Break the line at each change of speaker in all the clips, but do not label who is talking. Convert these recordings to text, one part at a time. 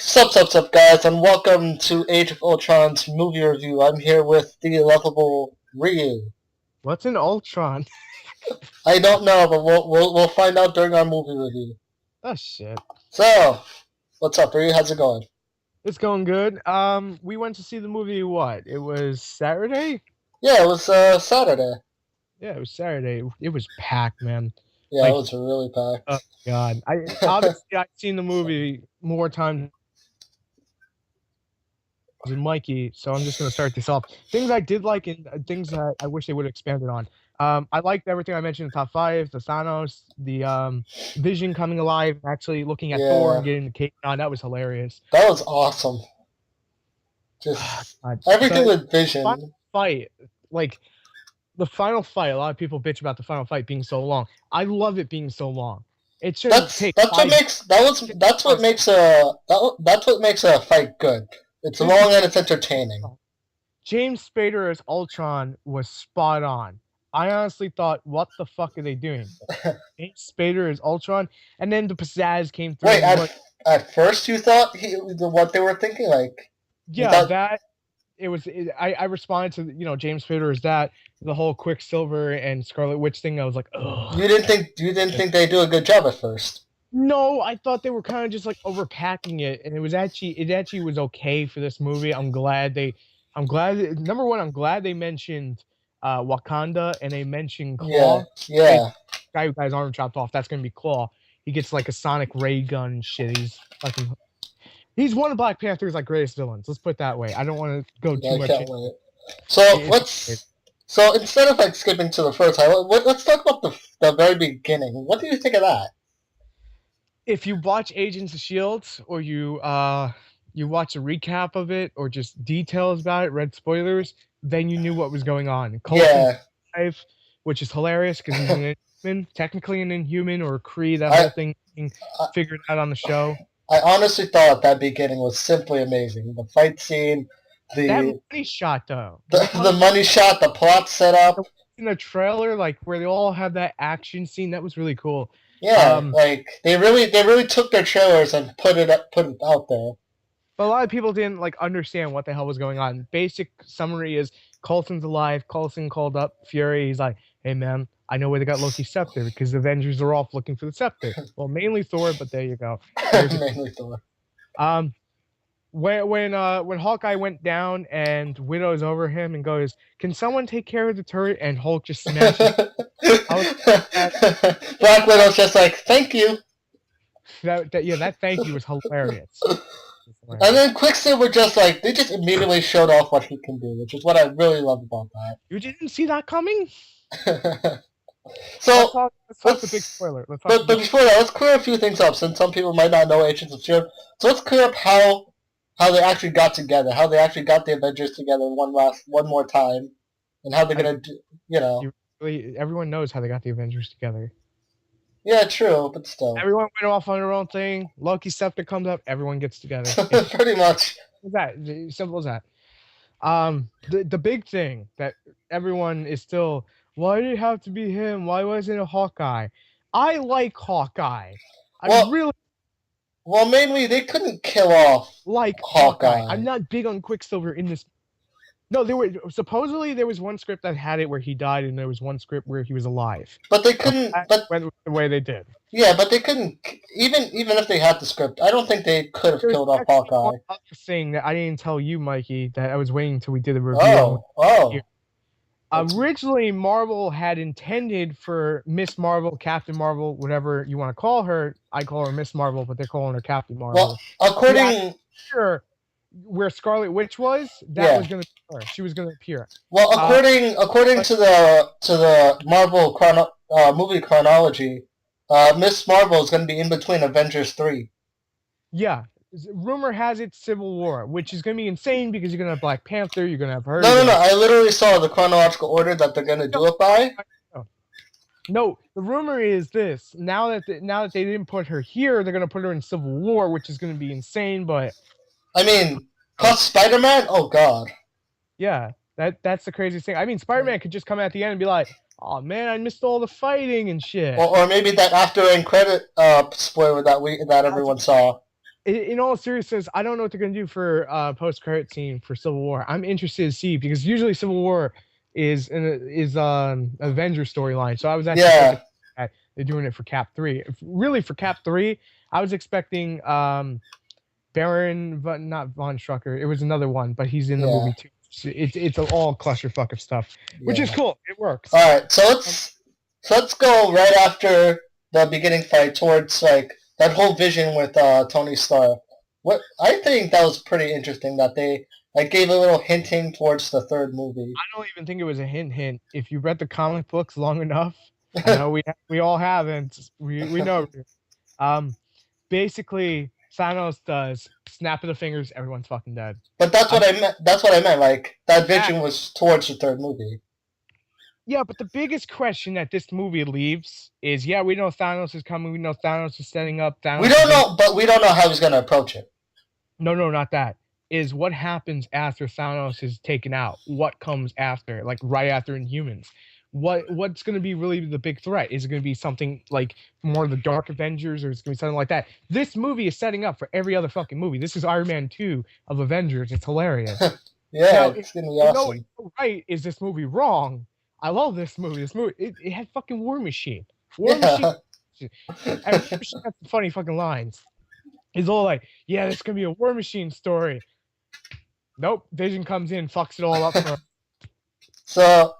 Sup, guys, and welcome to Age of Ultron's movie review. I'm here with the lovable Ryu.
What's an Ultron?
I don't know, but we'll find out during our movie review.
Oh shit.
So, what's up, Ryu? How's it going?
It's going good. We went to see the movie what? It was Saturday?
Yeah, it was Saturday.
Yeah, it was Saturday. It was packed, man.
Yeah, it
Like,
was really
oh
packed.
god. I obviously I've seen the movie more times than Mikey, so I'm just gonna start this off. Things I did like and things that I wish they would have expanded on. I liked everything I mentioned in the top five, the Thanos, the Vision coming alive, actually looking at Thor
Yeah,
and getting the cape on, that was hilarious.
that was awesome. Just everything
The
with
final
Vision.
fight, like the final fight, a lot of people bitch about the final fight being so long. I love it being so long. It shouldn't
That's
take
that's what
5
makes that's what makes a fight good. It's
Here's the
long and it's entertaining.
James Spader as Ultron was spot on. I honestly thought, what the fuck are they doing? James Spader as Ultron, and then the pizzazz came through.
Wait,
And like,
at first you thought what they were thinking, like you
yeah,
thought
that it was. I responded to James Spader as that, the whole Quicksilver and Scarlet Witch thing. I was like, ugh.
you didn't think they'd do a good job at first.
No, I thought they were kind of just like overpacking it, and it actually was okay for this movie. I'm glad number one, I'm glad they mentioned Wakanda and they mentioned
Yeah,
Claw. Hey,
yeah.
guy who got his arm chopped off, that's gonna be Claw. He gets like a sonic ray gun and shit. He's one of Black Panther's like greatest villains. Let's put it that way. I don't want to go too
I
much
can't
in.
wait. So
It,
so instead of like skipping to the first time, let's talk about the very beginning. What do you think of that?
if you watch Agents of Shield or you watch a recap of it or just details about it, read spoilers, then you knew what was going on. Coulson's
Yeah,
alive, which is hilarious because he's an inhuman, technically an inhuman or a Kree. That
I,
whole thing being
I
figured out on the show.
I honestly thought that beginning was simply amazing. The fight scene,
That
the
money shot though,
the money shot, the plot setup.
in the trailer, like where they all have that action scene, that was really cool.
Yeah, like they really took their trailers and put it out there.
But a lot of people didn't like understand what the hell was going on. Basic summary is Coulson's alive. Coulson called up Fury. He's like, "Hey man, I know where they got Loki's scepter because the Avengers are off looking for the scepter." Well, mainly Thor, but there you go.
Mainly Thor.
Um, when Hawkeye went down and Widow's over him and goes, "Can someone take care of the turret?" and Hulk just smashes.
Black Widow's just like, thank you.
That thank you was hilarious.
And then Quicksilver just like, they just immediately showed off what he can do, which is what I really love about
You didn't see that coming?
that. So,
let's talk the big spoiler.
but before that, let's clear a few things up, since some people might not know Agents of S.H.I.E.L.D. So let's clear up how they actually got together, how they actually got the Avengers together one more time, and how they're gonna do,
Everyone knows how they got the Avengers together.
Yeah, true, but still.
Everyone went off on their own thing. Loki's scepter comes up. Everyone gets together.
Pretty much.
That simple as that. The big thing that everyone is still, why did it have to be him? Why wasn't it Hawkeye? I like Hawkeye.
Well, mainly they couldn't kill off
like Hawkeye. I'm not big on Quicksilver in this. No, there was one script that had it where he died, and there was one script where he was alive.
But they couldn't. But
went the way they did.
Yeah, but they couldn't. Even if they had the script, I don't think they could have killed off Hawkeye.
One other thing that I didn't tell you, Mikey, that I was waiting until we did the review. Originally, Marvel had intended for Miss Marvel, Captain Marvel, whatever you want to call her. I call her Miss Marvel, but they're calling her Captain Marvel.
Well, according
where Scarlet Witch was, that was going to be her. She was going to appear.
Well, according to the Marvel movie chronology, Miss Marvel is going to be in between Avengers 3.
Yeah. Rumor has it Civil War, which is going to be insane because you're going to have Black Panther, you're going to have her.
No. I literally saw the chronological order that they're going to do it by.
No, the rumor is this. Now that they didn't put her here, they're going to put her in Civil War, which is going to be insane, but...
I mean, plus Spider-Man? Oh, God.
Yeah, that's the craziest thing. I mean, Spider-Man could just come at the end and be like, oh, man, I missed all the fighting and shit.
Or maybe that after-end credit spoiler that everyone saw.
in all seriousness, I don't know what they're gonna do for post-credit scene for Civil War. I'm interested to see because usually Civil War is Avenger storyline. So I was actually thinking
Yeah,
that they're doing it for Cap 3. Really, for Cap 3, I was expecting Baron, but not Von Strucker. It was another one, but he's in the
yeah,
movie too. So it's all clusterfuck of stuff, which is
yeah.
cool. It works.
All right, so let's go right after the beginning fight towards like that whole vision with Tony Stark. What I think that was pretty interesting that they like gave a little hinting towards the third movie.
I don't even think it was a hint. If you read the comic books long enough, I know we all haven't. We know. Um, Basically, Thanos does snap of the fingers, everyone's fucking dead.
But that's
I'm
what I meant. That's what I meant. Like that
that,
vision was towards the third movie.
yeah, but the biggest question that this movie leaves is, yeah, we know Thanos is coming. We know Thanos is setting up.
We
Thanos is
don't
gonna.
know, but we don't know how he's gonna approach it.
No, not that. Is what happens after Thanos is taken out? What comes after? Like right after Inhumans? What's going to be really the big threat? Is it going to be something like more of the Dark Avengers, or is it going to be something like that? This movie is setting up for every other fucking movie. This is Iron Man 2 of Avengers. It's hilarious.
Yeah,
Now,
it's gonna be
you know
awesome.
it's right, is this movie wrong? I love this movie. This movie, it had fucking War Machine. War Machine.
Yeah,
And War Machine has some funny fucking lines. He's all like, yeah, this could be a War Machine story. Nope. Vision comes in, fucks it all up for him.
so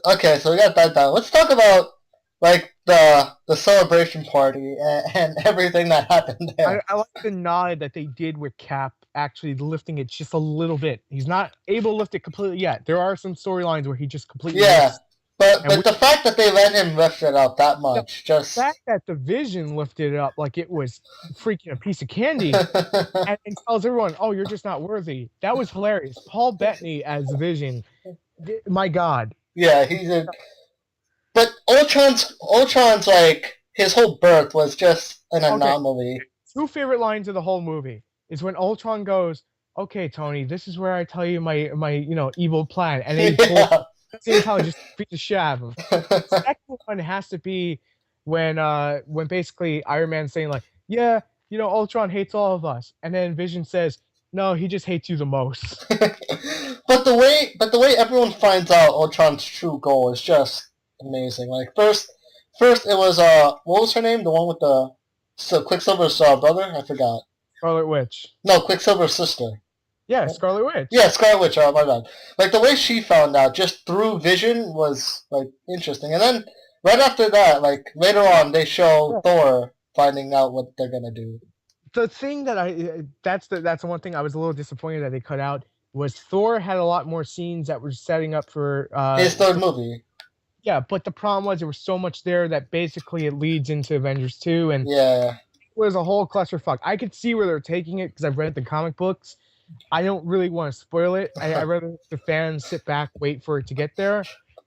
okay, so we got that done. Let's talk about like the celebration party and everything that happened there.
I like the nod that they did with Cap actually lifting it just a little bit. He's not able to lift it completely yet. There are some storylines where he just completely
Yeah,
lifts.
but the fact that they let him lift it up that much,
The
just
fact that the Vision lifted it up like it was freaking a piece of candy and tells everyone, "Oh, you're just not worthy." That was hilarious. Paul Bettany as the Vision, my God.
yeah, he's a. But Ultron's like his whole birth was just an
Okay,
anomaly.
two favorite lines of the whole movie is when Ultron goes, "Okay, Tony, this is where I tell you my evil plan," and then he pulls
Yeah.
the same time just beat the shit out of him. Second one has to be when basically Iron Man's saying like, "Yeah, Ultron hates all of us," and then Vision says, "No, he just hates you the most."
but the way everyone finds out Ultron's true goal is just amazing. Like first it was what was her name? The one with the Quicksilver's brother? I forgot.
Scarlet Witch.
No, Quicksilver's sister.
Yeah, Scarlet Witch.
Yeah, Scarlet Witch. Oh my bad. Like the way she found out just through Vision was like interesting, and then right after that, like later on, they show Thor finding out what they're gonna do.
The thing that that's the one thing I was a little disappointed that they cut out was Thor had a lot more scenes that were setting up for
His third movie.
yeah, but the problem was there was so much there that basically it leads into Avengers 2 and
Yeah.
it was a whole clusterfuck. I could see where they're taking it because I've read the comic books. I don't really want to spoil it. I rather the fans sit back, wait for it to get there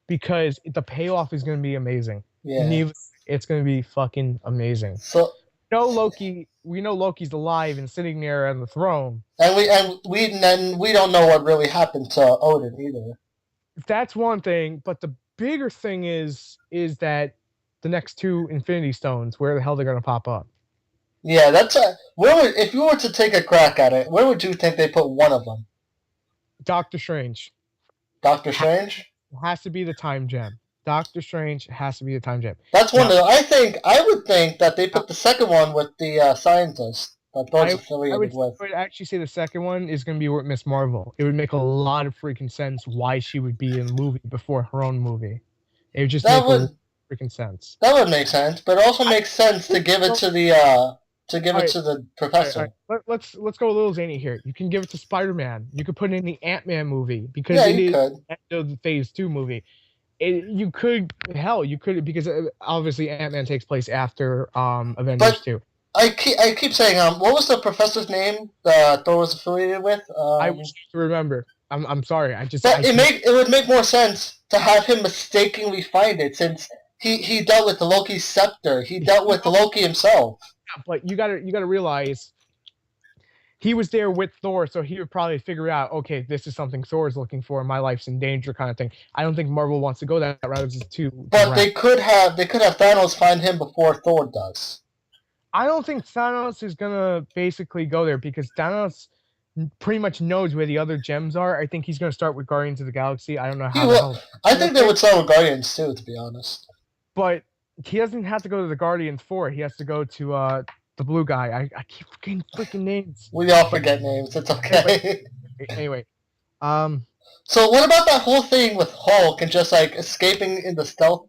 because the payoff is going to be amazing.
Yeah.
It's going to be fucking amazing.
So
We know Loki's alive and sitting there on the throne.
we don't know what really happened to Odin either.
That's one thing, but the bigger thing is that the next two Infinity Stones, where the hell they're gonna pop up?
Yeah, that's if you were to take a crack at it, where would you think they put one of them?
Doctor Strange.
Doctor Strange?
It has to be the time gem. Doctor Strange has to be the time gem.
That's one. I would think that they put the second one with the scientist that Thor's affiliated with.
I would actually say the second one is going to be with Miss Marvel. It would make a lot of freaking sense why she would be in the movie before her own movie. It would just make a lot of freaking sense.
That would make sense, but it also makes sense to give it to the to the professor.
Let's go a little zany here. You can give it to Spider-Man. You could put it in the Ant-Man movie because
yeah,
it
you
is
could.
the Phase 2 movie. You could because obviously Ant-Man takes place after Avengers 2.
I keep saying what was the professor's name that Thor was affiliated with?
I wish to remember. I'm sorry.
It would make more sense to have him mistakenly find it since he dealt with Loki's scepter. He dealt with Loki himself.
But you gotta realize he was there with Thor, so he would probably figure out, okay, this is something Thor's looking for. My life's in danger, kind of thing. I don't think Marvel wants to go that route. It's too.
But they could have Thanos find him before Thor does.
I don't think Thanos is gonna basically go there because Thanos pretty much knows where the other gems are. I think he's gonna start with Guardians of the Galaxy. I don't know
He
how the
will.
hell
I
gonna
think they
fit,
would start with Guardians too, to be honest.
but he doesn't have to go to the Guardians for it. He has to go to the blue guy. I keep forgetting freaking names.
We all forget names. It's okay.
Anyway, um,
So what about that whole thing with Hulk and just like escaping in the stealth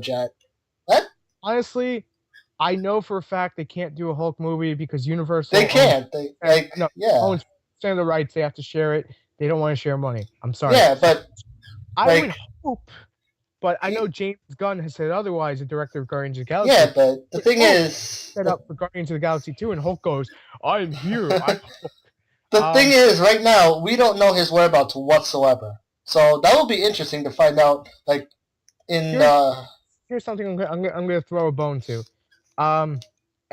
jet? That
honestly, I know for a fact they can't do a Hulk movie because Universal
they can't. They like
no
yeah
owns percent of the rights. They have to share it. They don't want to share money. I'm sorry.
yeah, but
I would
like
hope, but I know
he,
James Gunn has said otherwise. The director of Guardians of the Galaxy
yeah, but the thing
Hulk
is
set up for Guardians of the Galaxy 2, and Hulk goes, "I'm here. I'm Hulk."
the thing is right now we don't know his whereabouts whatsoever. So that will be interesting to find out. Like in
Here's something I'm gonna throw a bone to.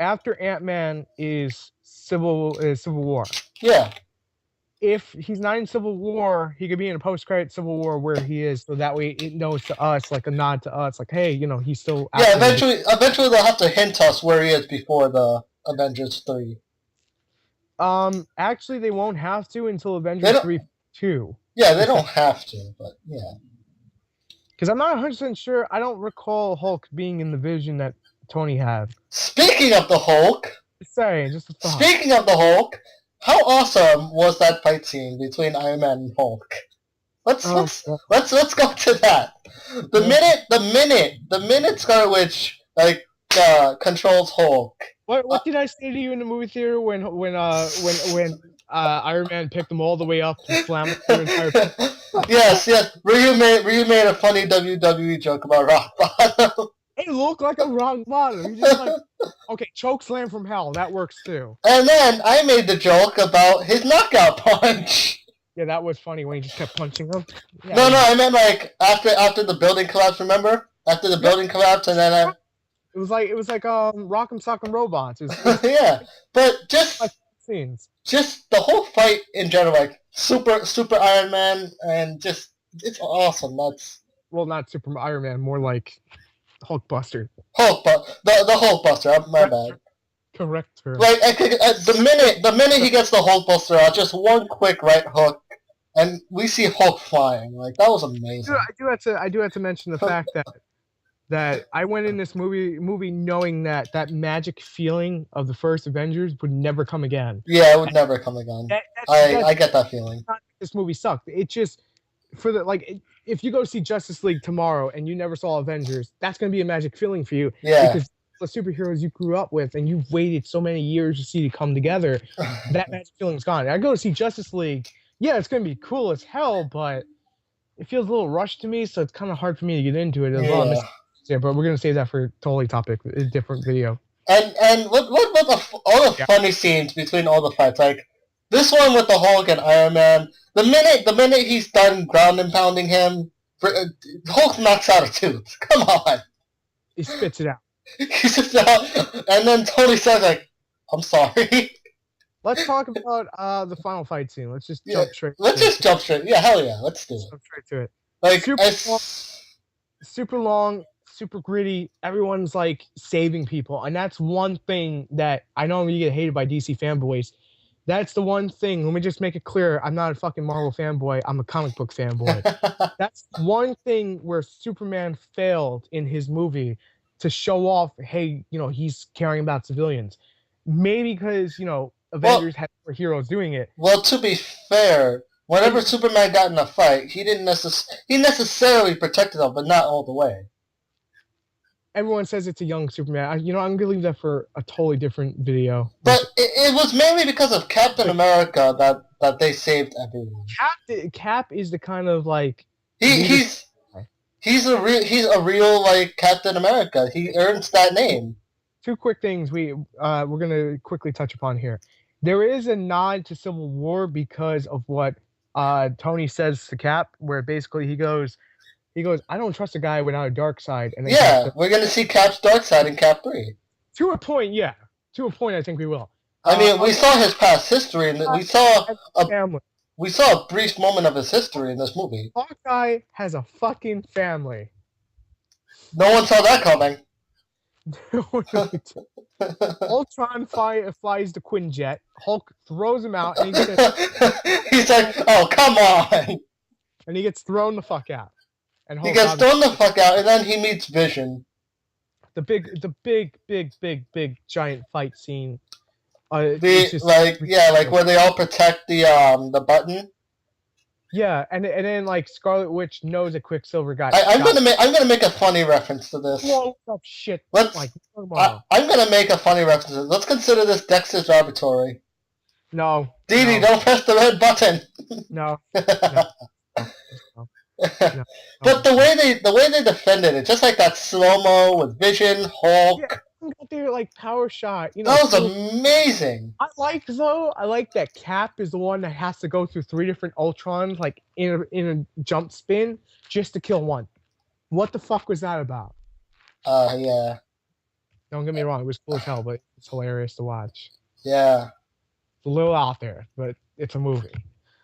After Ant-Man is Civil War.
yeah.
If he's not in Civil War, he could be in a post-credit Civil War where he is, so that way it knows to us, like a nod to us, like, hey, he's still.
Yeah, eventually they'll have to hint us where he is before the Avengers 3.
Actually, they won't have to until Avengers 3 2.
Yeah, they don't have to, but yeah.
Because I'm not 100% sure. I don't recall Hulk being in the vision that Tony had.
Speaking of the Hulk,
Just a thought.
Speaking of the Hulk, how awesome was that fight scene between Iron Man and Hulk? Let's go to that. The minute Scarlet Witch controls Hulk.
What did I say to you in the movie theater when Iron Man picked him all the way up and slammed the entire?
Yes. Ryu made a funny WWE joke about rock bottom.
It looked like a rock bottom. He just like, okay, choke slam from hell. That works too.
And then I made the joke about his knockout punch.
Yeah, that was funny when he just kept punching him. Yeah,
no, I meant like after the building collapsed. Remember? After the building collapsed, and then
it was like Rock'em Sock'em Robots.
Yeah, but just
like scenes.
Just the whole fight in general, like super Iron Man, and just it's awesome. That's
not Super Iron Man, more like Hulkbuster.
The Hulkbuster. My bad.
Correct her.
Like the minute he gets the Hulkbuster out, just one quick right hook, and we see Hulk flying. Like that was amazing.
I do have to mention the fact that I went in this movie knowing that magic feeling of the first Avengers would never come again.
Yeah, it would never come again. I get that feeling.
This movie sucked. It just if you go see Justice League tomorrow and you never saw Avengers, that's gonna be a magic feeling for you.
Yeah.
Because the superheroes you grew up with and you've waited so many years to see to come together, that magic feeling's gone. I go to see Justice League. Yeah, it's gonna be cool as hell, but it feels a little rushed to me, so it's kind of hard for me to get into it as well. Yeah, but we're gonna save that for a totally topic, a different video.
And what all the funny scenes between all the fights, like this one with the Hulk and Iron Man. The minute he's done ground and pounding him, Hulk knocks out a tooth. Come on.
He spits it out.
He spits it out, and then Tony says like, "I'm sorry."
Let's talk about the final fight scene. Let's just jump straight.
Jump straight. Yeah, hell yeah, let's do it.
Jump straight to it.
Like
super long, super gritty. Everyone's like saving people, and that's one thing that I know we get hated by DC fanboys. That's the one thing. Let me just make it clear. I'm not a fucking Marvel fanboy. I'm a comic book fanboy. That's one thing where Superman failed in his movie to show off, hey, he's caring about civilians. Maybe because, Avengers had more heroes doing it.
Well, to be fair, whenever Superman got in a fight, he necessarily protected them, but not all the way.
Everyone says it's a young Superman. I'm gonna leave that for a totally different video.
But it was mainly because of Captain America that they saved everyone.
Cap is the kind of like
he's a real like Captain America. He earns that name.
Two quick things we're gonna quickly touch upon here. There is a nod to Civil War because of what Tony says to Cap, where basically he goes, I don't trust a guy without a dark side. And then
we're going to see Cap's dark side in Cap 3.
To a point, yeah. To a point, I think we will.
I mean, we saw his past history, and we saw a brief moment of his history in this movie.
Hawkeye has a fucking family.
No one saw that coming.
Ultron flies the Quinjet. Hulk throws him out, and he says,
He's like, "Oh, come on!"
and he gets thrown the fuck out. And
He
Hulk
gets thrown the fuck out, and then he meets Vision.
the big giant fight scene.
Where they all protect the button.
Yeah, and then like Scarlet Witch knows that Quicksilver got.
I'm gonna make a funny reference to this.
Whoa, up shit.
I'm gonna make a funny reference to this. Let's consider this Dexter's laboratory.
No.
Dee Dee, don't press the red button.
No.
But the way they defended it, just like that slow mo with Vision, Hulk.
Yeah. Got their like power shot,
that was amazing.
I like that Cap is the one that has to go through 3 different Ultrons like in a jump spin just to kill one. What the fuck was that about?
Yeah.
Don't get me wrong, it was cool as hell, but it's hilarious to watch.
Yeah.
It's a little out there, but it's a movie.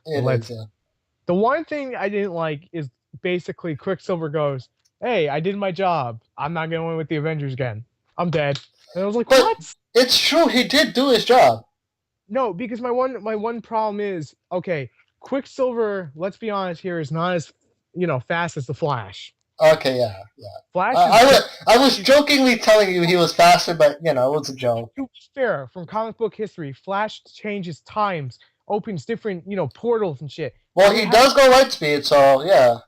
The one thing I didn't like is basically Quicksilver goes, "Hey, I did my job. I'm not going to win with the Avengers again. I'm dead." And I was like, "What?"
It's true. He did do his job.
No, because my one problem is, okay, Quicksilver, let's be honest here, is not as fast as the Flash.
Okay, yeah.
Flash.
I was jokingly telling you he was faster, but it was a joke.
To be fair, from comic book history, Flash changes times, opens different portals and shit.
Well, he does go light speed, so yeah.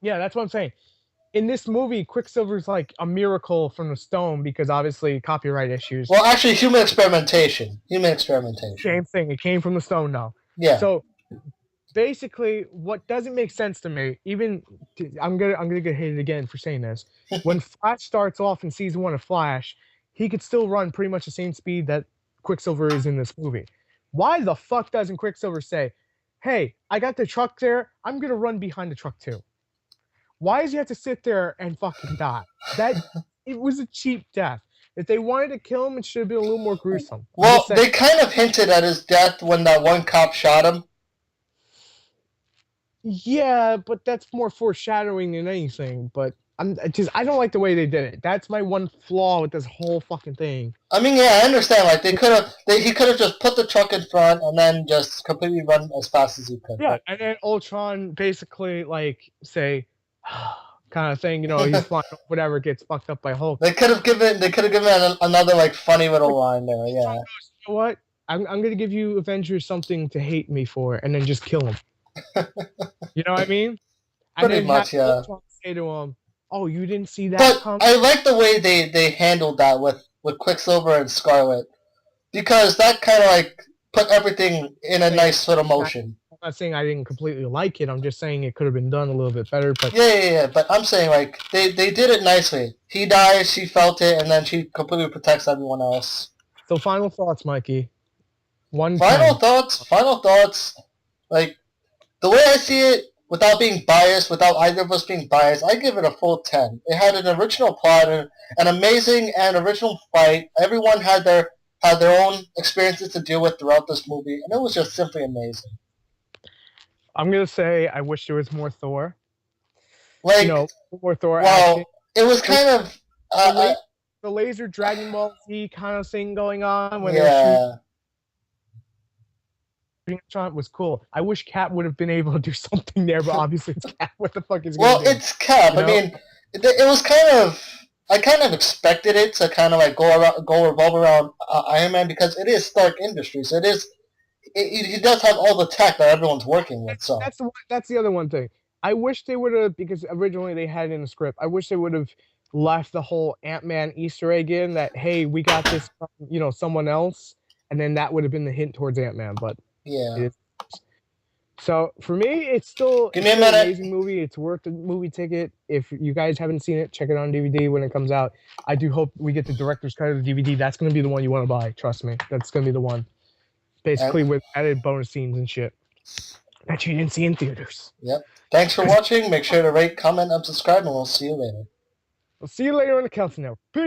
Yeah, that's what I'm saying. In this movie, Quicksilver's like a miracle from the stone because obviously copyright issues.
Well, actually, human experimentation.
Same thing. It came from the stone now.
Yeah.
So basically, what doesn't make sense to me, I'm gonna get hated again for saying this. When Flash starts off in season 1 of Flash, he could still run pretty much the same speed that Quicksilver is in this movie. Why the fuck doesn't Quicksilver say, "Hey, I got the truck there. I'm gonna run behind the truck too"? Why does he have to sit there and fucking die? It was a cheap death. If they wanted to kill him, it should have been a little more gruesome.
Well, they kind of hinted at his death when that one cop shot him.
Yeah, but that's more foreshadowing than anything. But I don't like the way they did it. That's my one flaw with this whole fucking thing.
I mean, yeah, I understand. Like he could have just put the truck in front and then just completely run as fast as he could.
Yeah, and then Ultron basically like say. Kind of thing, he's fine. Whatever gets fucked up by Hulk.
They could have given another like funny little line there. Yeah.
You know what? I'm gonna give you Avengers something to hate me for, and then just kill him. You know what I mean?
Pretty much, yeah.
Ultron say to him, "Oh, you didn't see that?"
But I like the way they handled that with Quicksilver and Scarlet, because that kind of like put everything in a nice sort of motion.
I'm not saying I didn't completely like it. I'm just saying it could have been done a little bit better. But
yeah. But I'm saying like they did it nicely. He dies, she felt it, and then she completely protects everyone else.
So final thoughts, Mikey.
Final thoughts. Like the way I see it, without being biased, without either of us being biased, I give it a full 10. It had an original plot, an amazing and original fight. Everyone had their own experiences to deal with throughout this movie, and it was just simply amazing.
I'm gonna say I wish there was more Thor.
Like
more Thor.
Well,
action.
It was kind of
the laser Dragon Ball Z kind of thing going on when Ultron was cool. I wish Cap would have been able to do something there, but obviously it's Cap. What the fuck is going on?
Well, it's Cap. I mean, it was kind of. I kind of expected it to kind of like revolve around Iron Man because it is Stark Industries. It is. He does have all the tech that everyone's working with. So
that's the other one thing. I wish they would have, because originally they had it in the script. I wish they would have left the whole Ant-Man Easter egg in that, hey, we got this from someone else, and then that would have been the hint towards Ant-Man. But
yeah.
So for me, it's still
an
amazing movie. It's worth the movie ticket. If you guys haven't seen it, check it on DVD when it comes out. I do hope we get the director's cut of the DVD. That's going to be the one you want to buy. Trust me, that's going to be the one. Basically, with added bonus scenes and shit that you didn't see in theaters.
Yep. Thanks for watching. Make sure to rate, comment, and subscribe, and we'll see you later.
We'll see you later on the Council Network. Peace.